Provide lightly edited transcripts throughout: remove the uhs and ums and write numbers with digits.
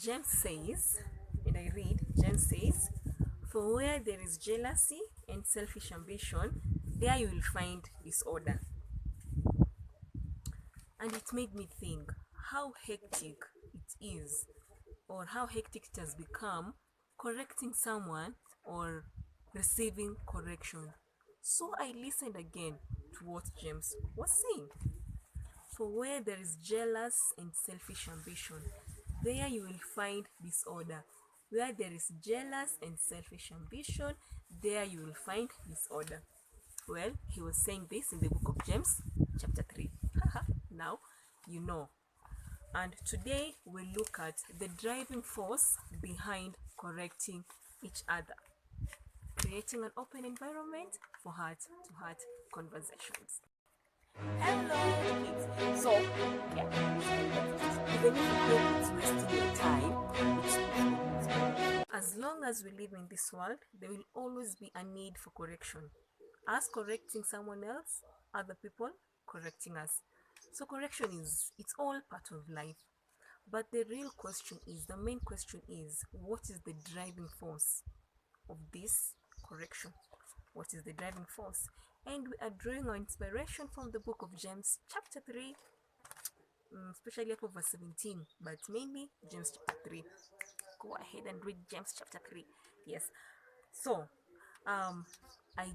James says, and I read, James says, "For where there is jealousy and selfish ambition, there you will find disorder." And it made me think how hectic it is, or how hectic it has become correcting someone or receiving correction. So I listened again to what James was saying. For where there is jealous and selfish ambition, there you will find disorder. Where there is jealous and selfish ambition, there you will find disorder. Well, he was saying this in the book of James, chapter 3. Now, you know. And today we look at the driving force behind correcting each other, creating an open environment for heart-to-heart conversations. Hello, kids. So, yeah, even if you think it's wasting your time, it's not. As long as we live in this world, there will always be a need for correction. Us correcting someone else, other people correcting us. So correction it's all part of life. But the real question is, the main question is, what is the driving force of this correction? What is the driving force? And we are drawing our inspiration from the book of James, chapter 3, especially up verse 17, but mainly James chapter 3. Go ahead and read James chapter 3. Yes. So, I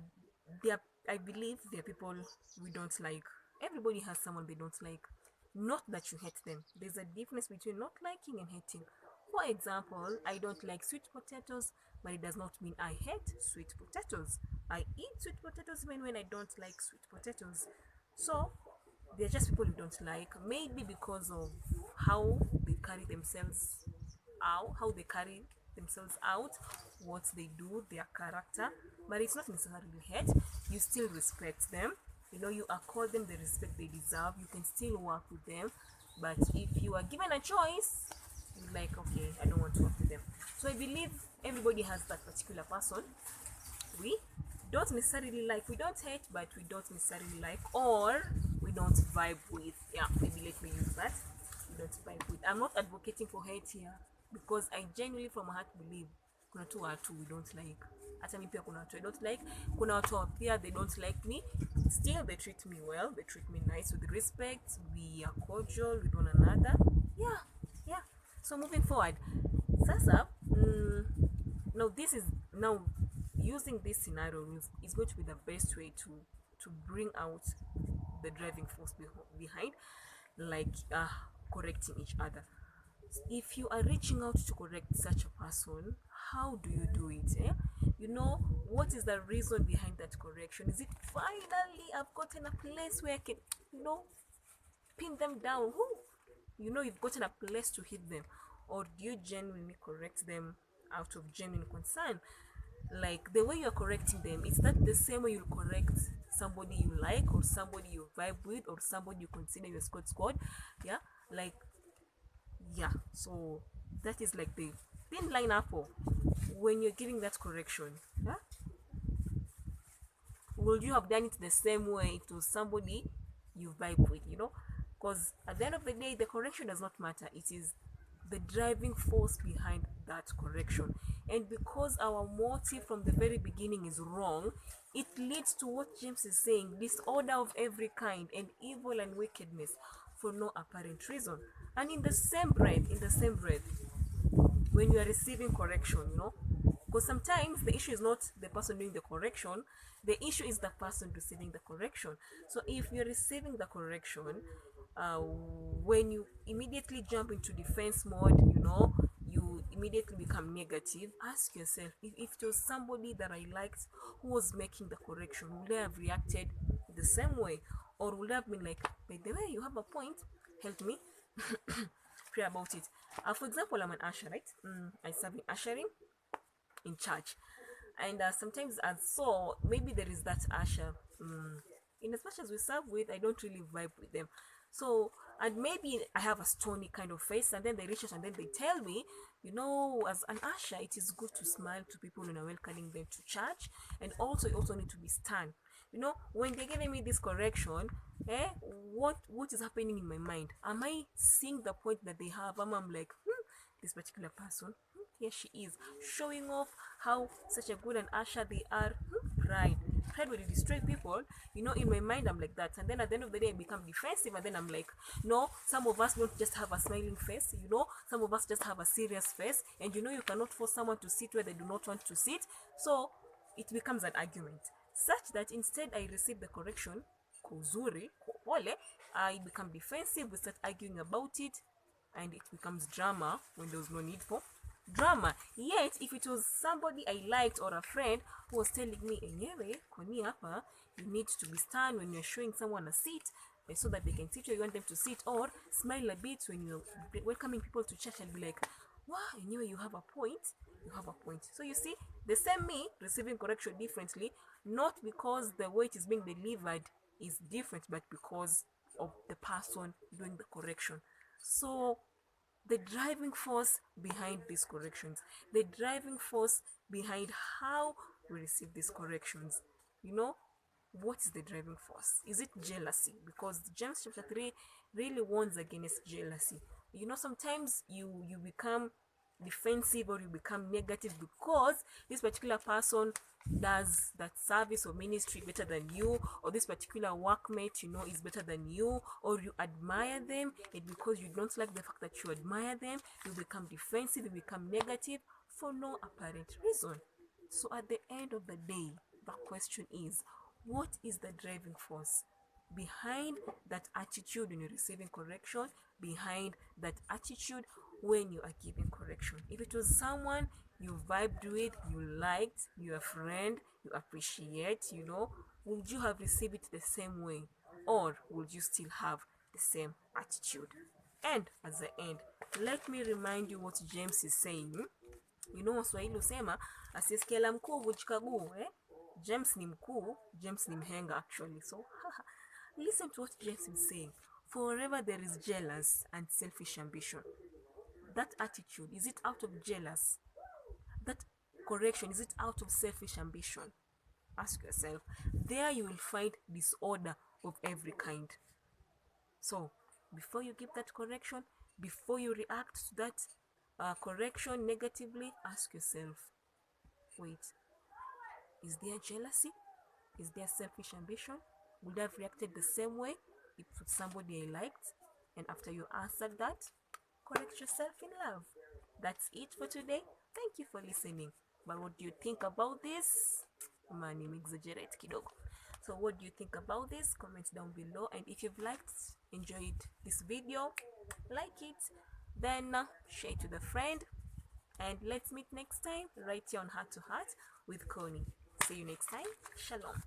there I believe there are people we don't like. Everybody has someone they don't like. Not that you hate them. There's a difference between not liking and hating. For example, I don't like sweet potatoes, but it does not mean I hate sweet potatoes. I eat sweet potatoes even when I don't like sweet potatoes. So they're just people you don't like, maybe because of how they carry themselves out, what they do, their character. But it's not necessarily hate. You still respect them. You accord them the respect they deserve. You can still work with them. But if you are given a choice, you're like, okay, I don't want to work with them. So I believe everybody has that particular person we don't necessarily like. We don't hate, but we don't necessarily like, or we don't vibe with. Yeah, maybe let me use that. We don't vibe with. I'm not advocating for hate here, because I genuinely from my heart believe kuna tu watu we don't like. Hata mimi pia kuna watu I don't like. Kuna watu pia they don't like me. Still they treat me well. They treat me nice with respect. We are cordial with one another. Yeah. So moving forward, sasa, now using this scenario is going to be the best way to bring out the driving force behind, like correcting each other. If you are reaching out to correct such a person, how do you do it? What is the reason behind that correction? Is it finally I've gotten a place where I can pin them down? You've gotten a place to hit them, or do you genuinely correct them out of genuine concern? Like the way you're correcting them, is that the same way you'll correct somebody you like, or somebody you vibe with, or somebody you consider your squad? So that is like the thin line apple when you're giving that correction. Would you have done it the same way it was somebody you vibe with? Because at the end of the day, the correction does not matter. It is the driving force behind that correction. And because our motive from the very beginning is wrong, it leads to what James is saying: disorder of every kind, and evil and wickedness for no apparent reason. And in the same breath, when you are receiving correction, because sometimes the issue is not the person doing the correction, the issue is the person receiving the correction. So if you're receiving the correction, when you immediately jump into defense mode, you immediately become negative. Ask yourself, if it was somebody that I liked who was making the correction, would I have reacted the same way? Or would I have been like, by the way, you have a point, help me pray about it. For example, I'm an usher, right? I serve in ushering in church, and sometimes maybe there is that usher, in as much as we serve with, I don't really vibe with them. So, and maybe I have a stony kind of face, and then they reach out and then they tell me, as an usher, it is good to smile to people when you're welcoming them to church, and also you also need to be stern. When they're giving me this correction, what is happening in my mind? Am I seeing the point that they have? I'm like, this particular person, here she is showing off how such a good and usher they are. Pride will destroy people. In my mind I'm like that, and then at the end of the day I become defensive, and then I'm like, no, some of us don't just have a smiling face, some of us just have a serious face, and you cannot force someone to sit where they do not want to sit. So it becomes an argument, such that instead I receive the correction kwa uzuri, kwa pole. I become defensive, we start arguing about it, and it becomes drama when there was no need for drama. Yet if it was somebody I liked or a friend who was telling me, enyewe kwani hapa you need to be stern when you're showing someone a seat, so that they can sit where you want them to sit, or smile a bit when you're welcoming people to church, and be like, wow, anyway, you have a point. So you see, the same me receiving correction differently, not because the way it is being delivered is different, but because of the person doing the correction. So the driving force behind these corrections, the driving force behind how we receive these corrections, what is the driving force? Is it jealousy? Because James chapter 3 really warns against jealousy. Sometimes you become defensive, or you become negative because this particular person does that service or ministry better than you, or this particular workmate is better than you, or you admire them, and because you don't like the fact that you admire them, you become defensive, you become negative for no apparent reason. So at the end of the day, the question is, what is the driving force behind that attitude when you're receiving correction, behind that attitude when you are giving correction? If it was someone you vibed with, you liked, you're a friend, you appreciate, would you have received it the same way, or would you still have the same attitude? And at the end, let me remind you what James is saying. Waswahili husema asiyesikia la mkuu vunjika guu. James ni mkuu, James ni mhenga actually. So listen to what James is saying. Forever there is jealous and selfish ambition. That attitude, is it out of jealous? That correction, is it out of selfish ambition? Ask yourself. There you will find disorder of every kind. So before you give that correction, before you react to that correction negatively, ask yourself, wait, is there jealousy? Is there selfish ambition? Would I have reacted the same way if it was somebody I liked? And after you answered that, correct yourself in love. That's it for today. Thank you for listening. But what do you think about this? Mani exaggerate kidogo. So what do you think about this? Comment down below. And if you've enjoyed this video, like it, then share it with a friend. And let's meet next time right here on Heart to Heart with Connie. See you next time. Shalom.